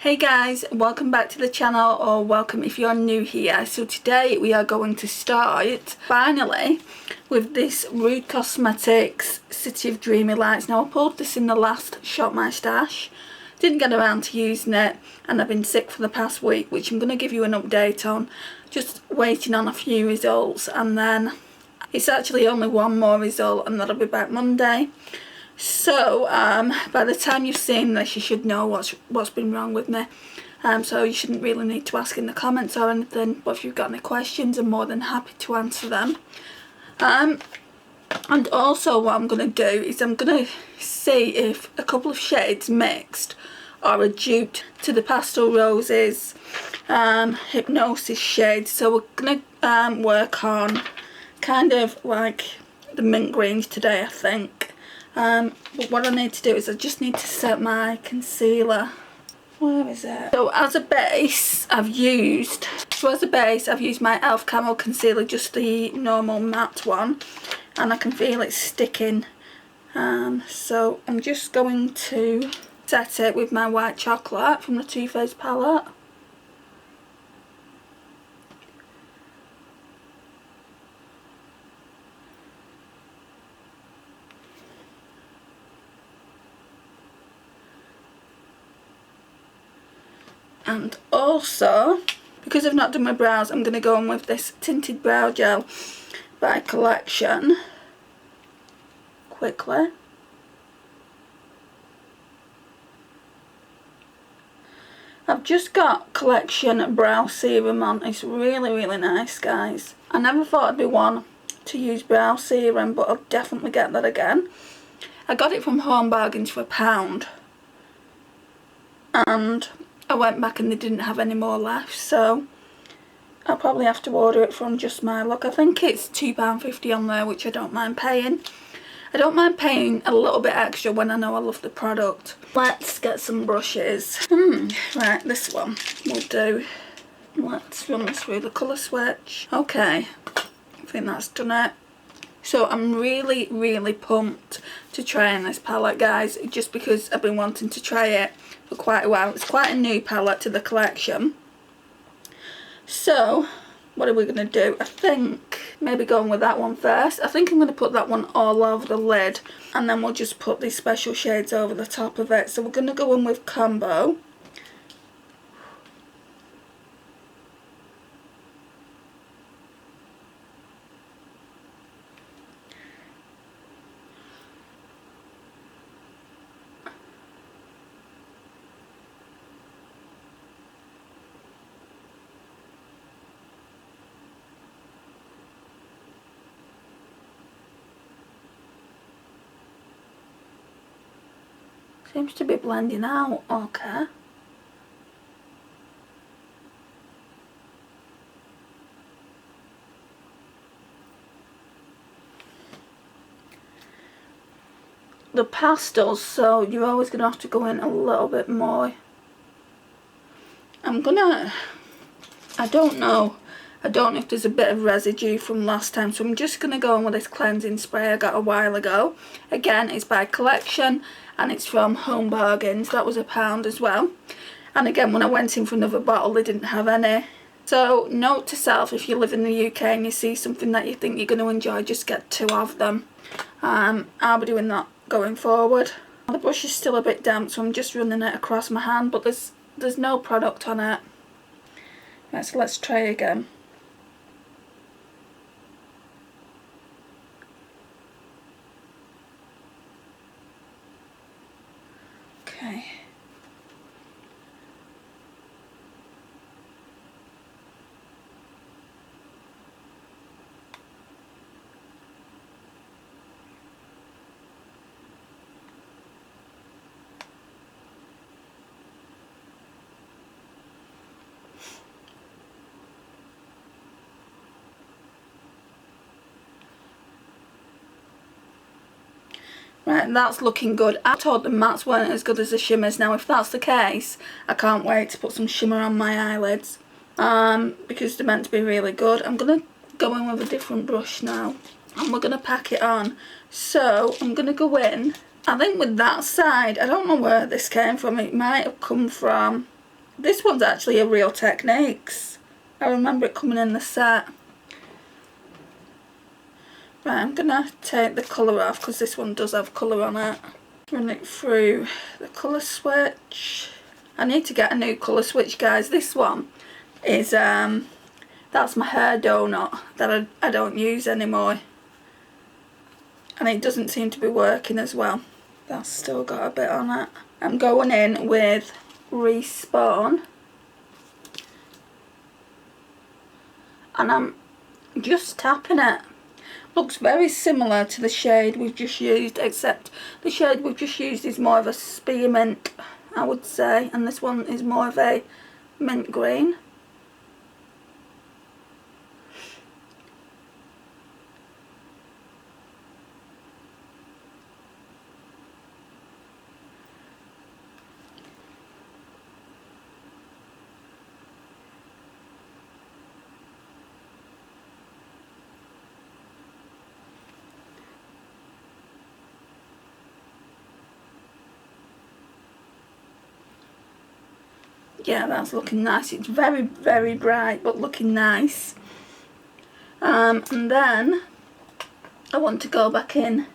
Hey guys, welcome back to the channel, or welcome if you're new here. So today we are going to start finally with this Rude Cosmetics City of Dreamy Lights. Now I pulled this in the last Shop My Stash, didn't get around to using it, and I've been sick for the past week, which I'm going to give you an update on. Just waiting on a few results, and then it's actually only one more result and that'll be back Monday. So by the time you've seen this, you should know what's been wrong with me. So you shouldn't really need to ask in the comments or anything, but if you've got any questions, I'm more than happy to answer them. And also what I'm going to do is I'm going to see if a couple of shades mixed are a dupe to the Pastel Roses Hypnosis shades. So we're going to work on kind of like the mint greens today, I think. But what I need to do is I just need to set my concealer. Where is it? So as a base I've used my e.l.f. Camo concealer, just the normal matte one, and I can feel it sticking. So I'm just going to set it with my white chocolate from the Too Faced palette. And also, because I've not done my brows, I'm going to go on with this tinted brow gel by Collection quickly. I've just got Collection brow serum on. It's really nice, guys. I never thought I'd be one to use brow serum, but I'll definitely get that again. I got it from Home Bargains for £1, and I went back and they didn't have any more left, so I'll probably have to order it from Just My Luck. I think it's £2.50 on there, which I don't mind paying. I don't mind paying a little bit extra when I know I love the product. Let's get some brushes. Right, this one will do. Let's run this through the colour switch. Okay, I think that's done it. So I'm really pumped to try on this palette, guys, just because I've been wanting to try it for quite a while. It's quite a new palette to the collection. So what are we going to do? I think maybe going with that one first. I think I'm going to put that one all over the lid, and then we'll just put these special shades over the top of it. So we're going to go in with Combo. Seems to be blending out okay. The pastels, so you're always going to have to go in a little bit more. I don't know if there's a bit of residue from last time, so I'm just going to go in with this cleansing spray I got a while ago. Again, it's by Collection and it's from Home Bargains. That was £1 as well. And again, when I went in for another bottle, they didn't have any. So note to self, if you live in the UK and you see something that you think you're going to enjoy, just get 2 of them. I'll be doing that going forward. The brush is still a bit damp, so I'm just running it across my hand, but there's no product on it. Right, so let's try again. Okay. Right, that's looking good. I thought the mattes weren't as good as the shimmers. Now if that's the case, I can't wait to put some shimmer on my eyelids, because they're meant to be really good. I'm going to go in with a different brush now, and we're going to pack it on. So I'm going to go in, I think with that side, I don't know where this came from. It might have come from This one's actually a Real Techniques. I remember it coming in the set. Right, I'm gonna take the colour off because this one does have colour on it. Run it through the colour switch. I need to get a new colour switch, guys. This one is that's my hair donut that I don't use anymore, and it doesn't seem to be working as well. That's still got a bit on it. I'm going in with Respawn, and I'm just tapping it. Looks very similar to the shade we've just used, except the shade we've just used is more of a spearmint, I would say, and this one is more of a mint green. Yeah, that's looking nice. It's very, very bright, but looking nice. And then I want to go back in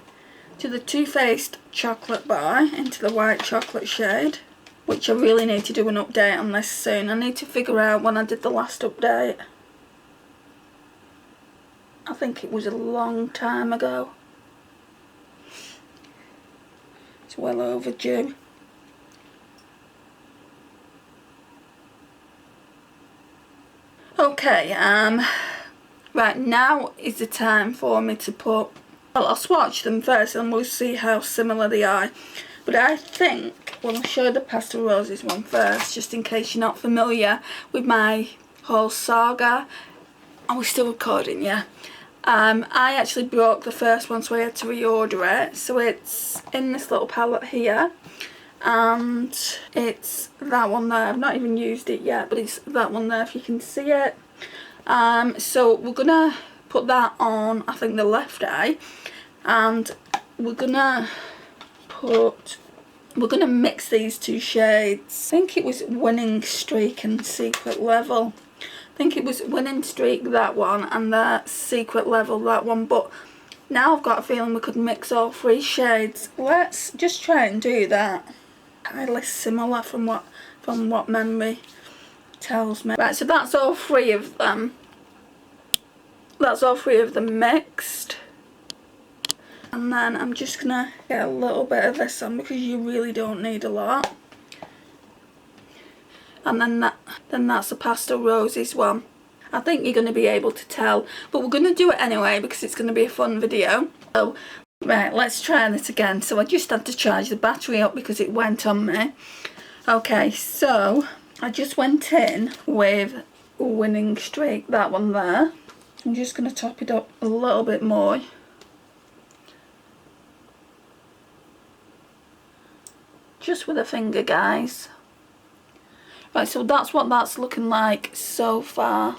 to the Too Faced chocolate bar, into the white chocolate shade, which I really need to do an update on this soon. I need to figure out when I did the last update. I think it was a long time ago. It's well overdue. Okay, right, now is the time for me to put, well, I'll swatch them first and we'll see how similar they are. But I think, well, I'll show the Pastel Roses one first, just in case you're not familiar with my whole saga. Are we still recording? Yeah. I actually broke the first one, so I had to reorder it. So it's in this little palette here. And it's that one there. I've not even used it yet, but it's that one there if you can see it. So we're gonna put that on, I think, the left eye, and we're gonna mix these two shades. I think it was Winning Streak and Secret Level. I think it was Winning Streak, that one, and the Secret Level, that one. But now I've got a feeling we could mix all three shades. Let's just try and do that. Highly similar from what memory tells me. Right, so that's all three of them. That's all three of them mixed. And then I'm just gonna get a little bit of this on because you really don't need a lot. And then that's the Pastel Roses one. I think you're gonna be able to tell, but we're gonna do it anyway because it's gonna be a fun video. So right, let's try this again. So I just had to charge the battery up because it went on me. Okay, so I just went in with Winning Streak, that one there. I'm just going to top it up a little bit more. Just with a finger, guys. Right, so that's what that's looking like so far.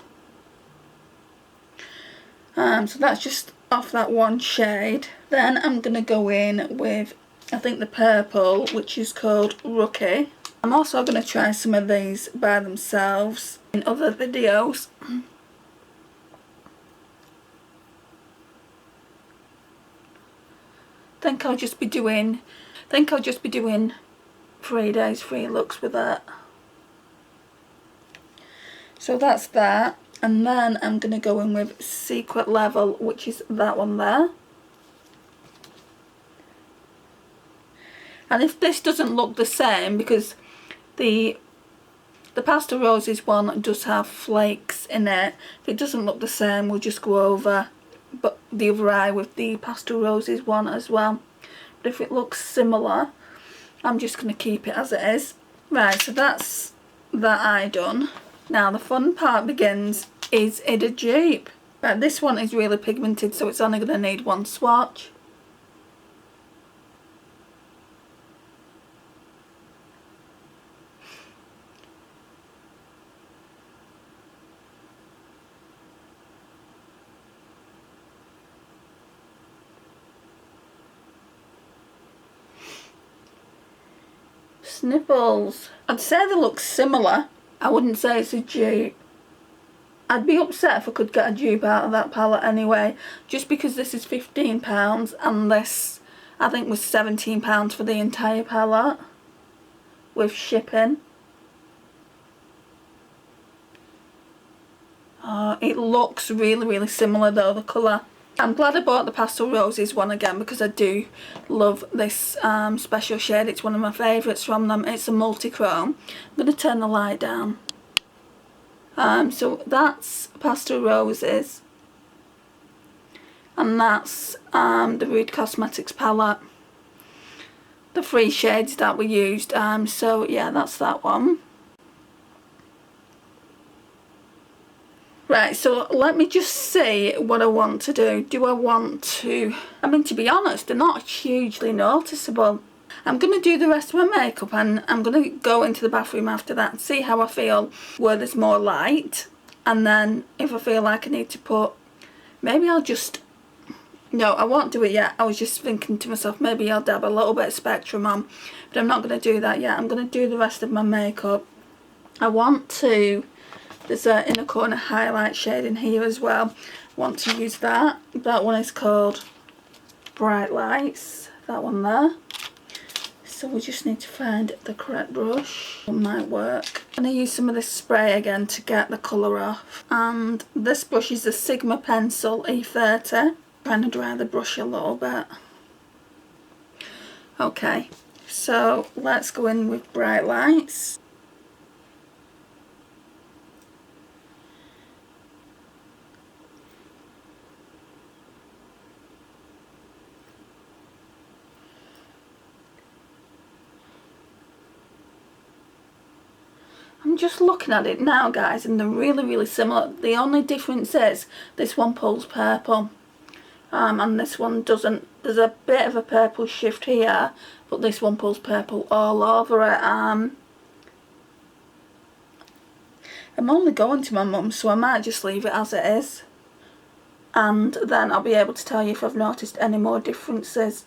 So that's just off that one shade. Then I'm going to go in with, I think, the purple, which is called Rookie. I'm also going to try some of these by themselves in other videos. I think I'll just be doing 3 days, 3 looks with that. So that's that. And then I'm going to go in with Secret Level, which is that one there. And if this doesn't look the same, because the Pastel Roses one does have flakes in it, if it doesn't look the same, we'll just go over but the other eye with the Pastel Roses one as well. But if it looks similar, I'm just going to keep it as it is. Right, so that's that eye done. Now the fun part begins. Is it a dupe? Right, this one is really pigmented, so it's only going to need one swatch. Sniffles. I'd say they look similar. I wouldn't say it's a dupe. I'd be upset if I could get a dupe out of that palette anyway, just because this is £15 and this I think was £17 for the entire palette with shipping. It looks really similar though, the colour. I'm glad I bought the Pastel Roses one again because I do love this special shade. It's one of my favourites from them. It's a multi-chrome. I'm going to turn the light down. So that's Pastel Roses, and that's the Rude Cosmetics palette, the 3 shades that we used. So yeah, that's that one. Right, so let me just see what I want to do. Do I want to, I mean, to be honest, they're not hugely noticeable. I'm going to do the rest of my makeup and I'm going to go into the bathroom after that and see how I feel where there's more light. And then if I feel like I need to put, maybe I'll just, no, I won't do it yet. I was just thinking to myself, maybe I'll dab a little bit of Spectrum on. But I'm not going to do that yet. I'm going to do the rest of my makeup. I want to, there's an inner corner highlight shade in here as well. I want to use that. That one is called Bright Lights. That one there. So we just need to find the correct brush. It might work. I'm going to use some of this spray again to get the colour off. And this brush is the Sigma Pencil E30. Trying to dry the brush a little bit. Okay, so let's go in with Bright Lights. I'm just looking at it now, guys, and they're really similar. The only difference is this one pulls purple and this one doesn't. There's a bit of a purple shift here, but this one pulls purple all over it. I'm only going to my mum's, so I might just leave it as it is, and then I'll be able to tell you if I've noticed any more differences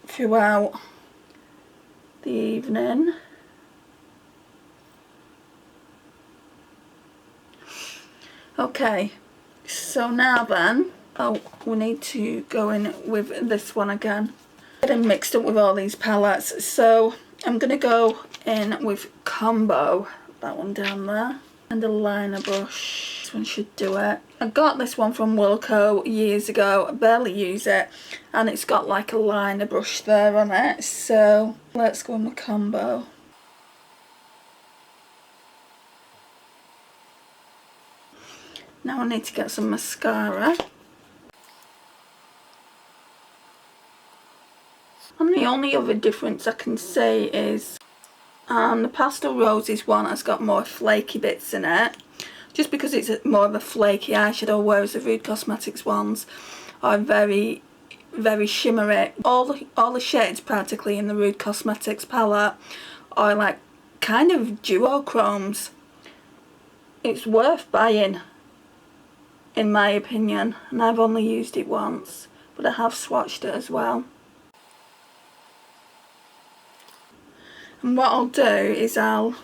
throughout the evening. Okay, so now then, we need to go in with this one again. Getting mixed up with all these palettes, so I'm going to go in with Combo, that one down there, and a liner brush. This one should do it. I got this one from Wilko years ago. I barely use it, and it's got like a liner brush there on it, so let's go in with Combo. Now I need to get some mascara. And the only other difference I can say is the Pastel Roses one has got more flaky bits in it, just because it's more of a flaky eyeshadow, whereas the Rude Cosmetics ones are very shimmery. All the shades practically in the Rude Cosmetics palette are like kind of duochromes. It's worth buying, in my opinion, and I've only used it once, but I have swatched it as well. And what I'll do is I'll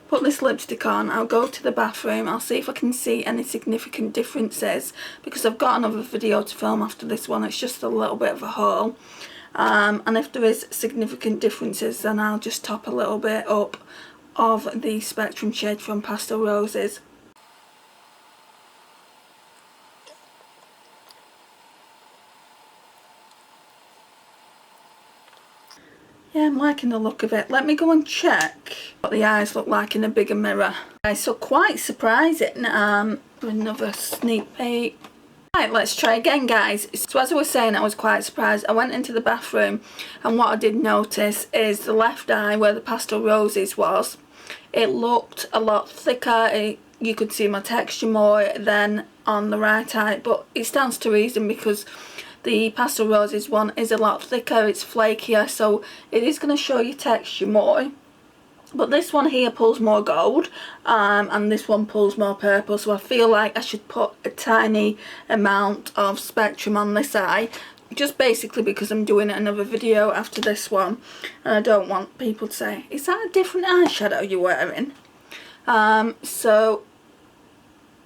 put this lipstick on, I'll go to the bathroom, I'll see if I can see any significant differences, because I've got another video to film after this one. It's just a little bit of a haul, and if there is significant differences, then I'll just top a little bit up of the Spectrum shade from Pastel Roses. Yeah, I'm liking the look of it. Let me go and check what the eyes look like in a bigger mirror. Okay, so quite surprising. Another sneak peek. Right, let's try again, guys. So as I was saying, I was quite surprised. I went into the bathroom, and what I did notice is the left eye where the Pastel Roses was, it looked a lot thicker. You could see my texture more than on the right eye, but it stands to reason because the Pastel Roses one is a lot thicker, it's flakier, so it is going to show you texture more. But this one here pulls more gold, and this one pulls more purple, so I feel like I should put a tiny amount of Spectrum on this eye just basically because I'm doing another video after this one, and I don't want people to say, is that a different eyeshadow you're wearing? So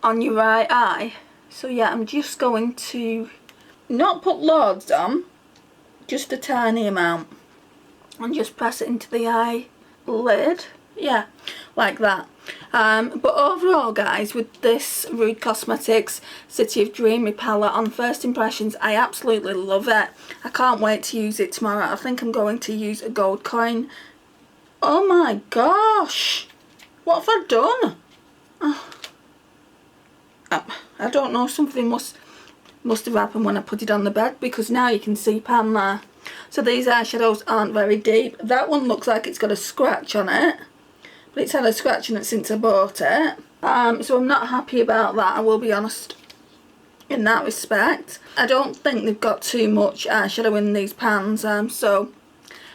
on your right eye. So yeah, I'm just going to not put loads on, just a tiny amount, and just press it into the eyelid. Yeah, like that. But overall, guys, with this Rude Cosmetics City of Dreamy palette, on first impressions, I absolutely love it. I can't wait to use it tomorrow. I think I'm going to use a gold coin. Oh my gosh, what have I done? Oh. I don't know, something must have happened when I put it on the bed, because now you can see pan there. So these eyeshadows aren't very deep. That one looks like it's got a scratch on it, but it's had a scratch on it since I bought it. So I'm not happy about that, I will be honest in that respect. I don't think they've got too much eyeshadow in these pans, so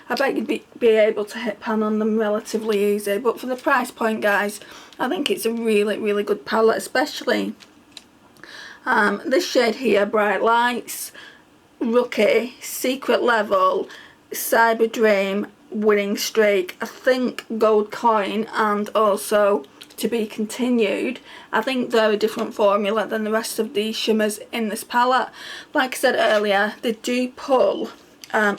I bet you'd be able to hit pan on them relatively easy. But for the price point, guys, I think it's a really, really good palette, especially this shade here, Bright Lights, Rookie, Secret Level, Cyber Dream, Winning Streak, I think Gold Coin, and also To Be Continued. I think they're a different formula than the rest of the shimmers in this palette. Like I said earlier, they do pull. I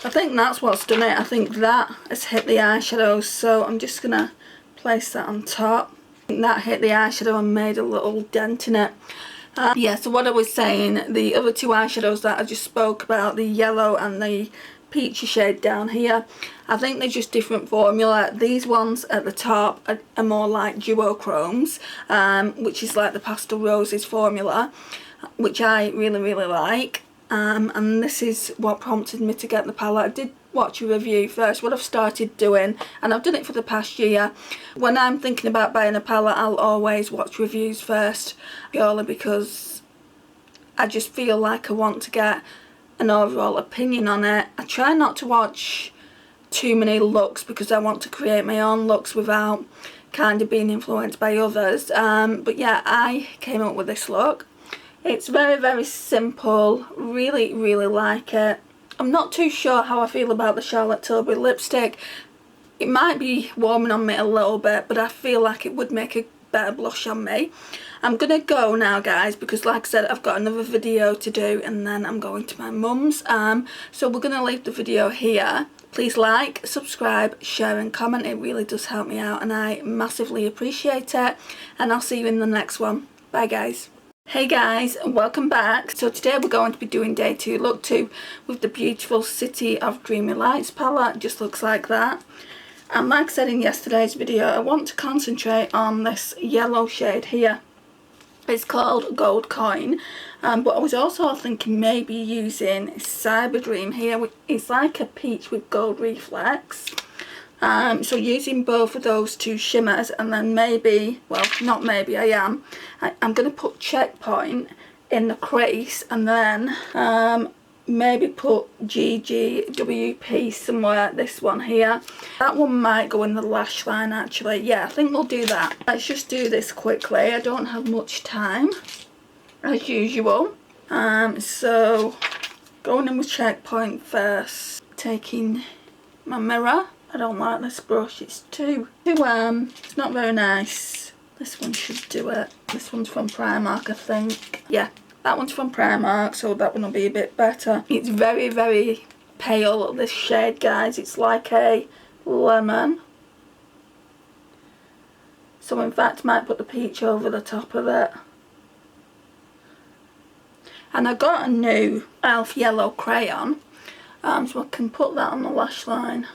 think that's what's done it. I think that has hit the eyeshadows, so I'm just going to place that on top. I think that hit the eyeshadow and made a little dent in it. Yeah, so what I was saying, the other two eyeshadows that I just spoke about, the yellow and the peachy shade down here, I think they're just different formula. These ones at the top are more like duochromes, which is like the Pastel Roses formula, which I really, really like. And this is what prompted me to get the palette. I did watch a review first, what I've started doing, and I've done it for the past year. When I'm thinking about buying a palette, I'll always watch reviews first, purely because I just feel like I want to get an overall opinion on it. I try not to watch too many looks because I want to create my own looks without kind of being influenced by others. But yeah, I came up with this look. It's very, very simple, really, really like it. I'm not too sure how I feel about the Charlotte Tilbury lipstick. It might be warming on me a little bit, but I feel like it would make a better blush on me. I'm going to go now, guys, because like I said, I've got another video to do and then I'm going to my mum's. So we're going to leave the video here. Please like, subscribe, share and comment. It really does help me out and I massively appreciate it. And I'll see you in the next one. Bye, guys. Hey guys, and welcome back. So today we're going to be doing day 2, look 2, with the beautiful City of Dreamy Lights palette. It just looks like that. And like I said in yesterday's video, I want to concentrate on this yellow shade here. It's called Gold Coin, but I was also thinking maybe using Cyber Dream here, which is like a peach with gold reflex. So using both of those two shimmers, and then maybe, well, not maybe, I'm going to put Checkpoint in the crease, and then maybe put GGWP somewhere, this one here. That one might go in the lash line actually. Yeah, I think we'll do that. Let's just do this quickly. I don't have much time, as usual. So going in with Checkpoint first. Taking my mirror. I don't like this brush, it's it's not very nice. This one should do it. This one's from Primark, I think. Yeah, that one's from Primark, so that one will be a bit better. It's very, very pale, this shade, guys. It's like a lemon. So in fact, I might put the peach over the top of it. And I got a new e.l.f. yellow crayon, so I can put that on the lash line.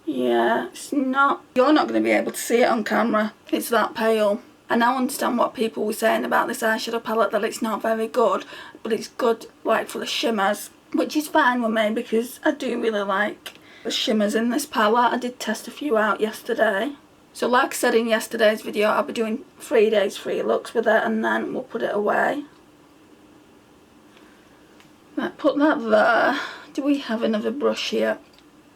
Yeah, it's not, you're not going to be able to see it on camera. It's that pale. I now understand what people were saying about this eyeshadow palette, that it's not very good, but it's good like for the shimmers, which is fine with me because I do really like the shimmers in this palette. I did test a few out yesterday. So like I said in yesterday's video, I'll be doing 3 days 3 looks with it, and then we'll put it away. Right, put that there. Do we have another brush here?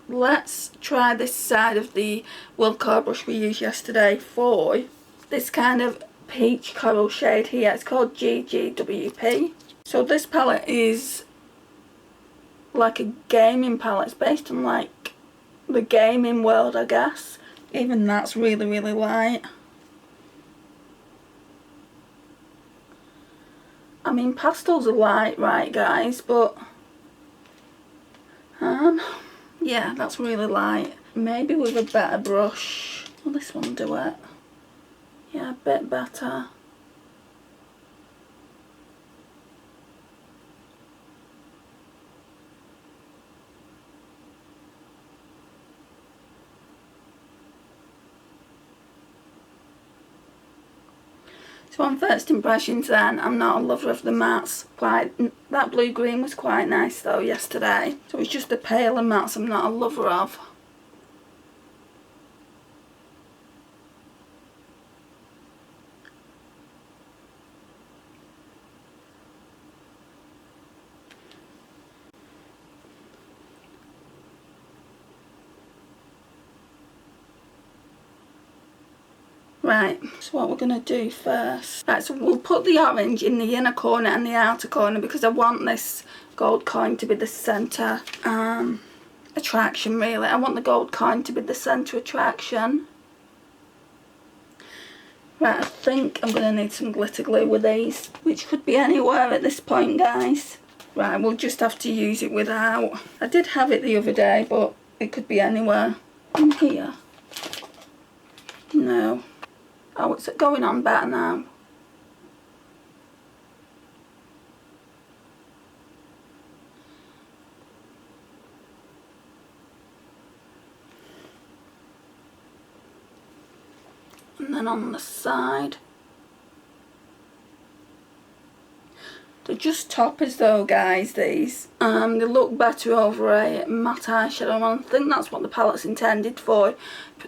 Let's try this side of the Wilko brush we used yesterday for this kind of peach coral shade here. It's called GGWP. So this palette is like a gaming palette. It's based on like the gaming world, I guess. Even that's really, really light. I mean, pastels are light, right guys, but yeah, that's really light. Maybe with a better brush. Will this one do it? Yeah, a bit better. So on first impressions then, I'm not a lover of the mattes. That blue-green was quite nice though yesterday. So it's just the paler mattes I'm not a lover of. Right, so what we're going to do first. Right, so we'll put the orange in the inner corner and the outer corner because I want this gold coin to be the centre attraction really. I want the gold coin to be the centre attraction. Right, I think I'm going to need some glitter glue with these, which could be anywhere at this point, guys. Right, we'll just have to use it without. I did have it the other day, but it could be anywhere. In here? No. Oh, it's going on better now. And then on the side. They're just toppers though, guys, these. They look better over a matte eyeshadow. I think that's what the palette's intended for.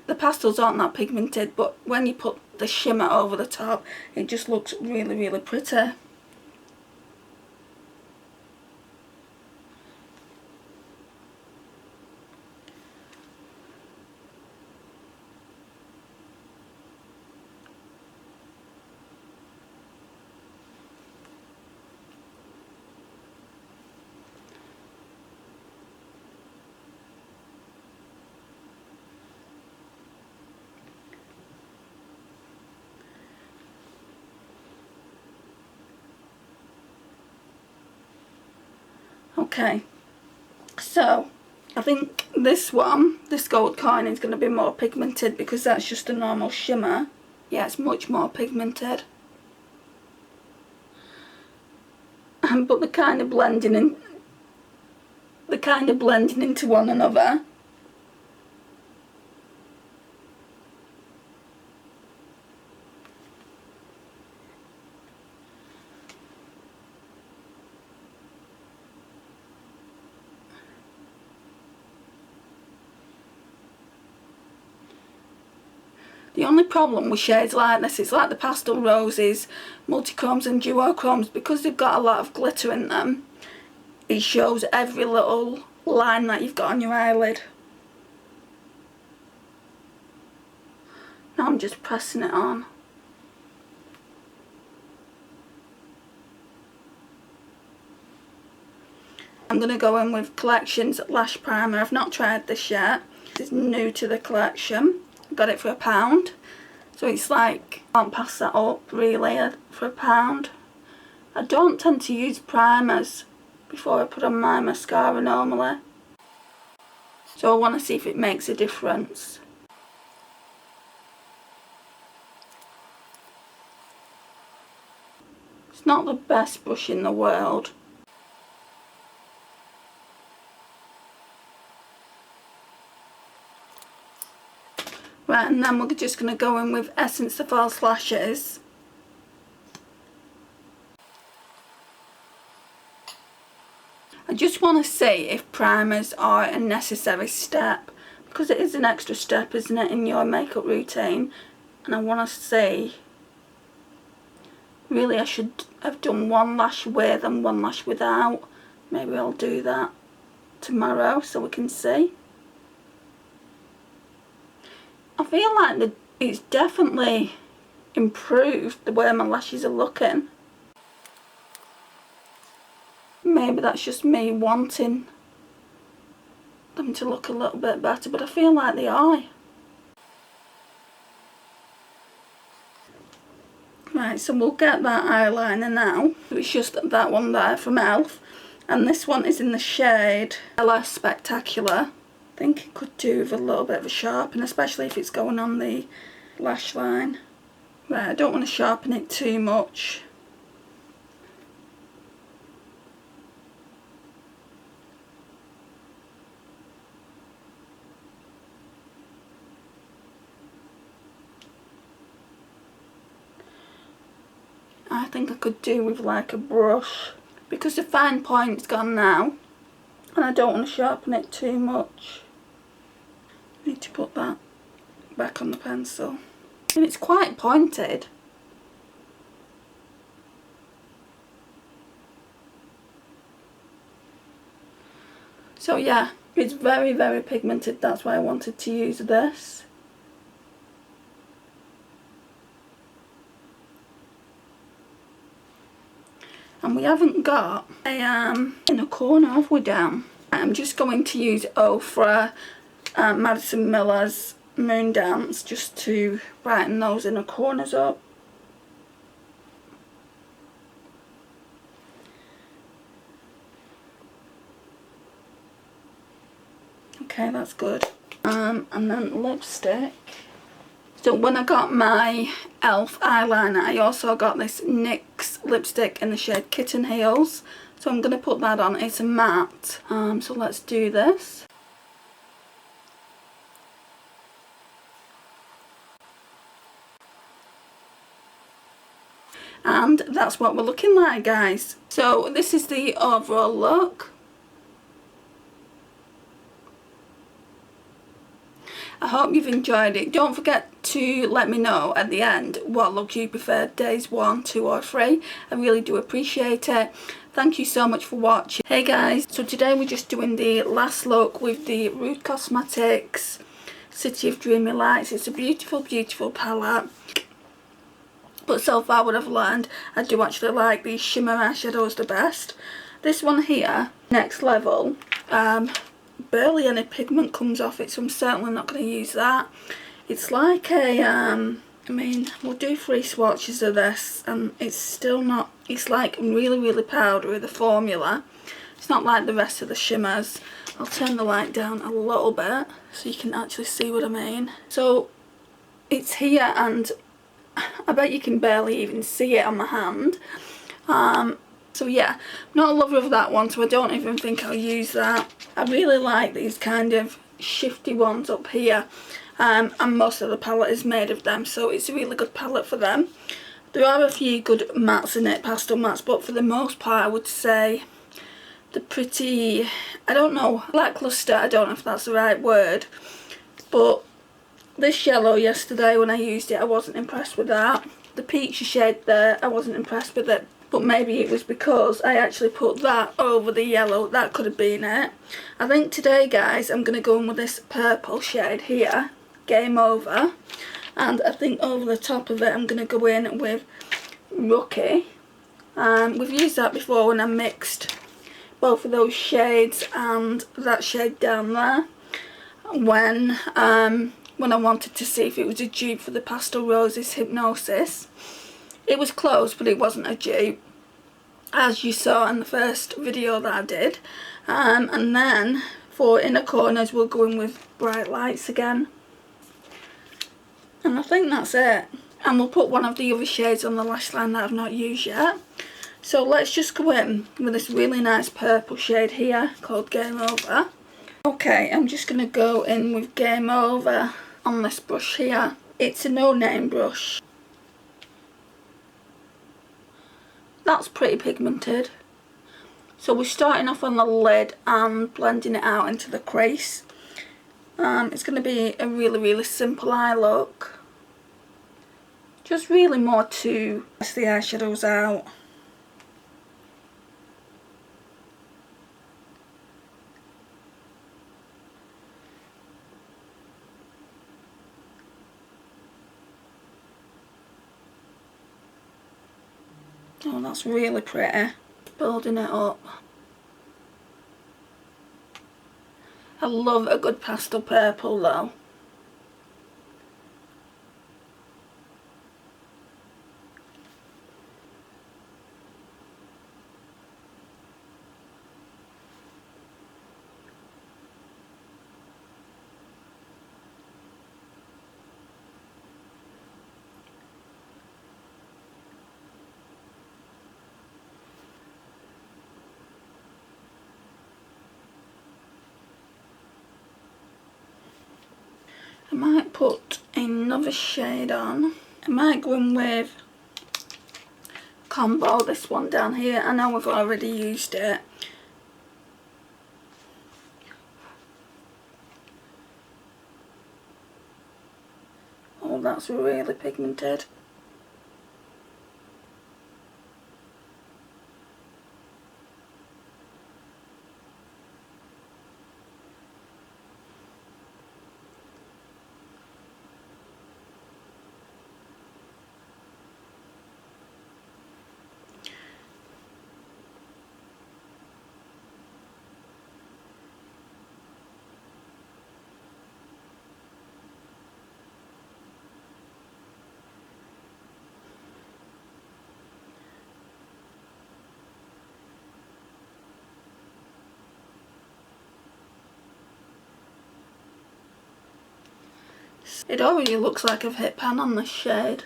The pastels aren't that pigmented, but when you put the shimmer over the top, it just looks really, really pretty. Okay, so I think this one, this gold coin, is going to be more pigmented because that's just a normal shimmer. Yeah, it's much more pigmented. But they're kind of blending into one another. The only problem with shades like this is like the pastel roses, multichromes and duochromes, because they've got a lot of glitter in them, it shows every little line that you've got on your eyelid. Now I'm just pressing it on. I'm going to go in with Collection's Lash Primer. I've not tried this yet. This is new to the collection. Got it for £1, so it's like, can't pass that up really for £1. I don't tend to use primers before I put on my mascara normally, so I want to see if it makes a difference. It's not the best brush in the world. Right, and then we're just going to go in with Essence of False Lashes. I just want to see if primers are a necessary step, because it is an extra step, isn't it, in your makeup routine, and I want to see, really I should have done one lash with and one lash without. Maybe I'll do that tomorrow so we can see. I feel like it's definitely improved the way my lashes are looking. Maybe that's just me wanting them to look a little bit better, but I feel like they are. Right, so we'll get that eyeliner now. It's just that one there from e.l.f. And this one is in the shade LS Spectacular. I think it could do with a little bit of a sharpen, especially if it's going on the lash line. Right, I don't want to sharpen it too much. I think I could do with like a brush, because the fine point's gone now and I don't want to sharpen it too much. Need to put that back on the pencil. And it's quite pointed. So yeah, it's very, very pigmented. That's why I wanted to use this. And we haven't got a inner corner, have we, down? I'm just going to use Ofra Madison Miller's Moon Dance just to brighten those inner corners up. Okay, that's good. And then lipstick. So when I got my e.l.f. eyeliner, I also got this NYX lipstick in the shade Kitten Heels. So I'm going to put that on. It's a matte. So let's do this. And that's what we're looking like, guys. So this is the overall look. I hope you've enjoyed it. Don't forget to let me know at the end what look you prefer, days 1, 2 or 3. I really do appreciate it. Thank you so much for watching. Hey guys, so today we're just doing the last look with the Rude Cosmetics City of Dreamy Lights. It's a beautiful, beautiful palette. But so far what I've learned, I do actually like these shimmer eyeshadows the best. This one here, Next Level, barely any pigment comes off it, so I'm certainly not going to use that. It's like a, I mean, we'll do 3 swatches of this and it's still not, it's like really, really powdery, the formula. It's not like the rest of the shimmers. I'll turn the light down a little bit so you can actually see what I mean. So it's here and I bet you can barely even see it on my hand. So yeah, not a lover of that one, so I don't even think I'll use that. I really like these kind of shifty ones up here, and most of the palette is made of them, so it's a really good palette for them. There are a few good mattes in it, pastel mattes, but for the most part I would say the pretty, I don't know, lackluster, I don't know if that's the right word, but this yellow yesterday when I used it I wasn't impressed with that. The peachy shade there, I wasn't impressed with it. But maybe it was because I actually put that over the yellow. That could have been it. I think today, guys, I'm going to go in with this purple shade here. Game Over. And I think over the top of it, I'm going to go in with Rookie. We've used that before when I mixed both of those shades and that shade down there. When I wanted to see if it was a dupe for the Pastel Roses Hypnosis. It was close, but it wasn't a dupe, as you saw in the first video that I did. And then for inner corners we'll go in with Bright Lights again. And I think that's it. And we'll put one of the other shades on the lash line that I've not used yet. So let's just go in with this really nice purple shade here called Game Over. Okay, I'm just going to go in with Game Over on this brush here. It's a no-name brush. That's pretty pigmented. So we're starting off on the lid and blending it out into the crease. It's going to be a really simple eye look. Just really more to test the eyeshadows out. Oh, that's really pretty. Building it up. I love a good pastel purple though. I might put another shade on. I might go in with Combo, this one down here. I know we've already used it. Oh, that's really pigmented. It already looks like I've hit pan on this shade.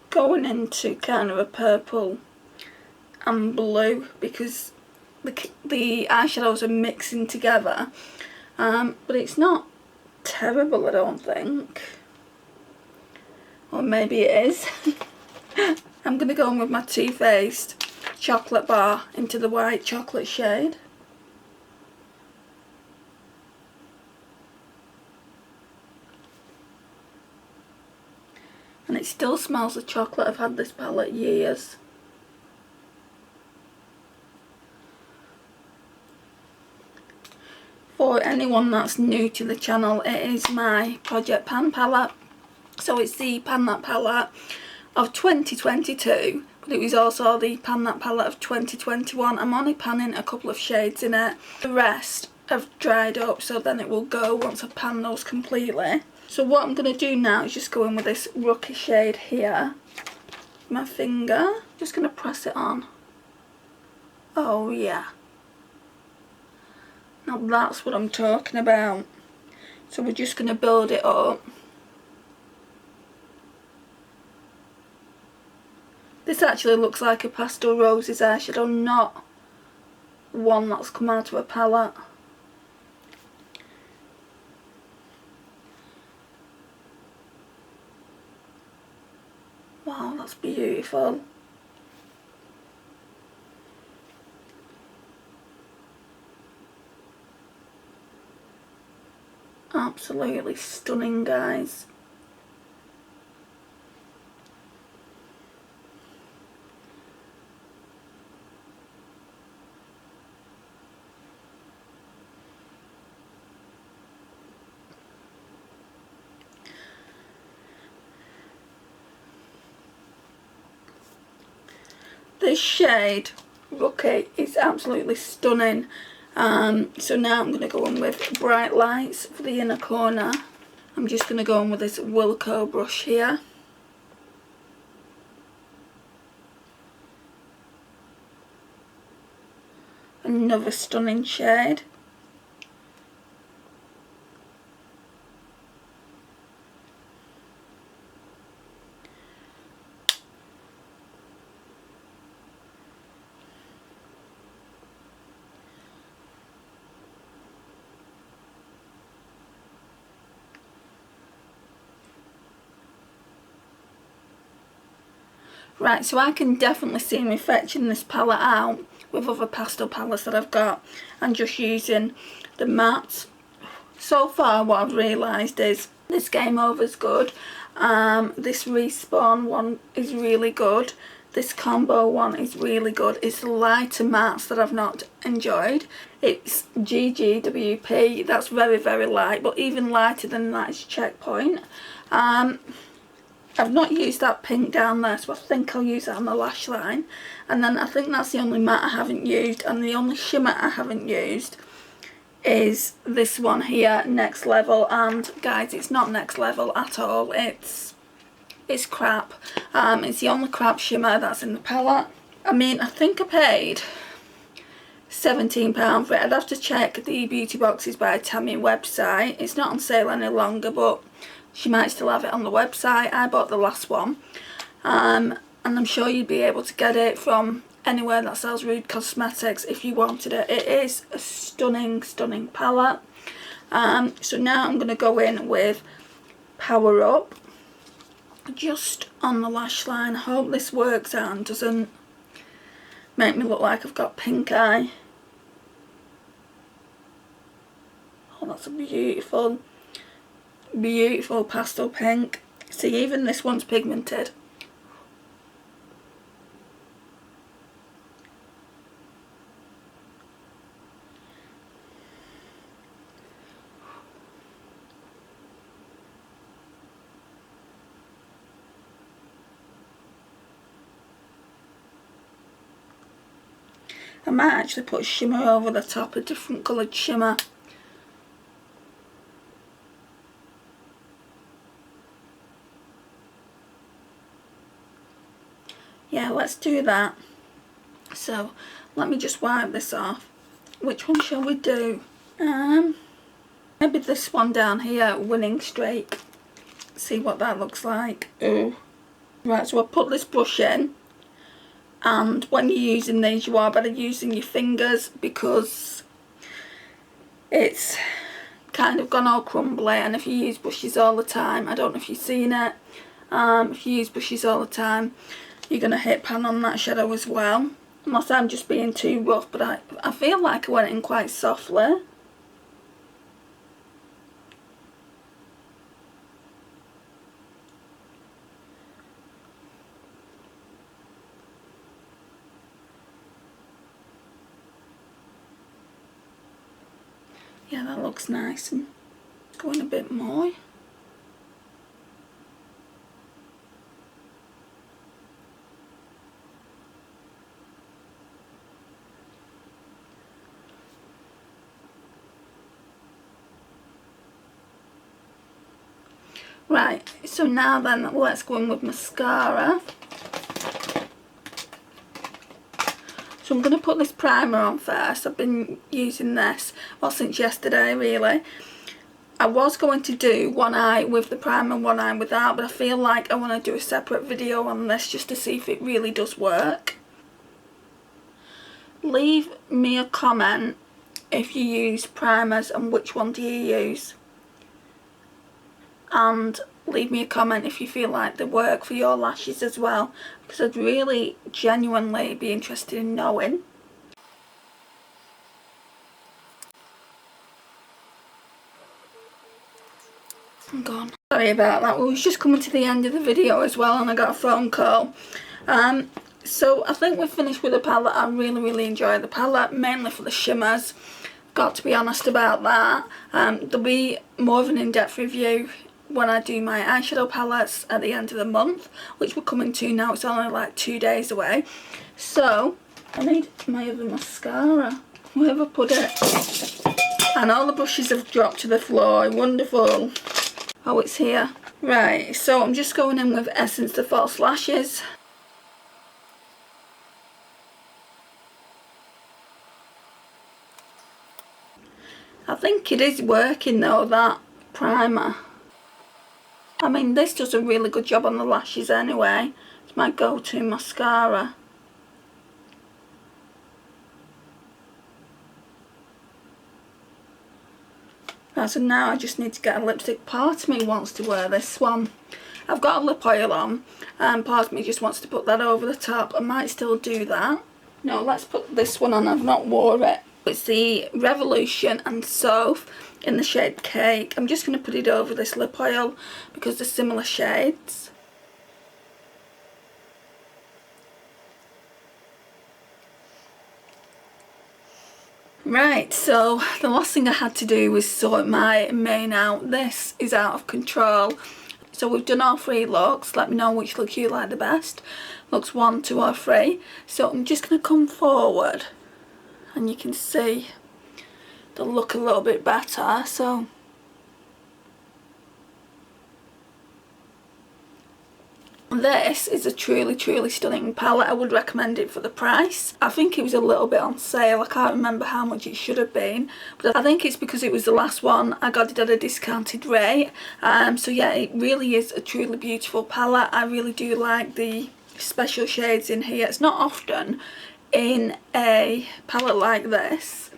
Going into kind of a purple and blue because the eyeshadows are mixing together, but it's not terrible, I don't think. Or maybe it is. I'm going to go in with my Too Faced chocolate bar into the white chocolate shade. And it still smells of chocolate. I've had this palette years. For anyone that's new to the channel, it is my Project Pan palette. So it's the Pan That palette of 2022, but it was also the Pan That palette of 2021. I'm only panning a couple of shades in it. The rest have dried up, so then it will go once I pan those completely. So what I'm going to do now is just go in with this Rookie shade here. My finger, just going to press it on. Oh yeah. Now that's what I'm talking about. So we're just going to build it up. This actually looks like a Pastel Roses eyeshadow, not one that's come out of a palette. Wow, that's beautiful. Absolutely stunning, guys. This shade, Rookie, is absolutely stunning. So now I'm going to go in with Bright Lights for the inner corner. I'm just going to go in with this Wilco brush here. Another stunning shade. Right, so I can definitely see me fetching this palette out with other pastel palettes that I've got and just using the matte. So far what I've realised is this Game Over's good, this Respawn one is really good, this combo one is really good. It's the lighter mattes that I've not enjoyed. It's GGWP, that's very, very light, but even lighter than that is Checkpoint. I've not used that pink down there, so I think I'll use that on the lash line. And then I think that's the only matte I haven't used, and the only shimmer I haven't used is this one here, Next Level. And guys, it's not next level at all, it's crap. It's the only crap shimmer that's in the palette. I mean, I think I paid £17 for it. I'd have to check the Beauty Boxes by Tammy website. It's not on sale any longer, but she might still have it on the website. I bought the last one, and I'm sure you'd be able to get it from anywhere that sells Rude Cosmetics if you wanted it. It is a stunning, stunning palette. So now I'm going to go in with Power Up just on the lash line. I hope this works out and doesn't make me look like I've got pink eye. Oh, that's a beautiful, beautiful pastel pink. See, even this one's pigmented. I might actually put shimmer over the top, a different coloured shimmer. Yeah, let's do that. So let me just wipe this off. Which one shall we do? Maybe this one down here, Winning Streak. See what that looks like. Ooh. Right, so I'll put this brush in, and when you're using these, you are better using your fingers because it's kind of gone all crumbly. And if you use brushes all the time, I don't know if you've seen it, if you use brushes all the time, you're going to hit pan on that shadow as well. Unless I'm just being too rough, but I feel like I went in quite softly. Yeah, that looks nice, and going a bit more. Right, so now then let's go in with mascara. So I'm going to put this primer on first. I've been using this, well, since yesterday really. I was going to do one eye with the primer and one eye without, but I feel like I want to do a separate video on this just to see if it really does work. Leave me a comment if you use primers and which one do you use. And leave me a comment if you feel like they work for your lashes as well, because I'd really genuinely be interested in knowing. I'm gone. Sorry about that. We was just coming to the end of the video as well, and I got a phone call. So I think we're finished with the palette. I really enjoy the palette, mainly for the shimmers. Got to be honest about that. There'll be more of an in-depth review when I do my eyeshadow palettes at the end of the month, which we're coming to now. It's only like 2 days away. So I need my other mascara. Where have I put it? And all the brushes have dropped to the floor. Wonderful. Oh, it's here. Right, so I'm just going in with Essence to False Lashes. I think it is working though, that primer. I mean, this does a really good job on the lashes anyway. It's my go-to mascara. Right, so now I just need to get a lipstick. Part of me wants to wear this one. I've got a lip oil on and part of me just wants to put that over the top. I might still do that. No, let's put this one on. I've not wore it. It's the Revolution and Soph in the shade Cake. I'm just going to put it over this lip oil because they're similar shades. Right, so the last thing I had to do was sort my mane out. This is out of control. So we've done all 3 looks. Let me know which look you like the best. Looks 1, 2 or 3. So I'm just going to come forward and you can see the look a little bit better. So this is a truly stunning palette. I would recommend it for the price. I think it was a little bit on sale. I can't remember how much it should have been, but I think it's because it was the last one. I got it at a discounted rate. So yeah, it really is a truly beautiful palette. I really do like the special shades in here. It's not often in a palette like this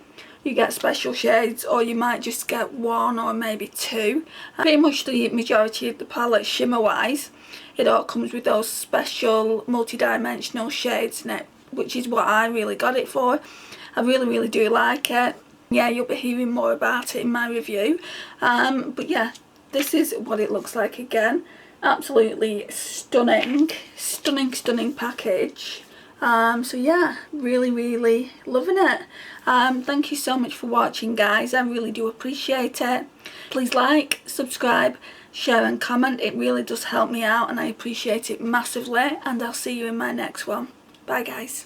you get special shades, or you might just get 1 or maybe 2. Pretty much the majority of the palette, shimmer wise, it all comes with those special multi-dimensional shades in it, which is what I really got it for. I really do like it. Yeah, you'll be hearing more about it in my review. But yeah, this is what it looks like again. Absolutely stunning package. So yeah, really loving it. Thank you so much for watching, guys. I really do appreciate it. Please like, subscribe, share and comment. It really does help me out and I appreciate it massively, and I'll see you in my next one. Bye guys.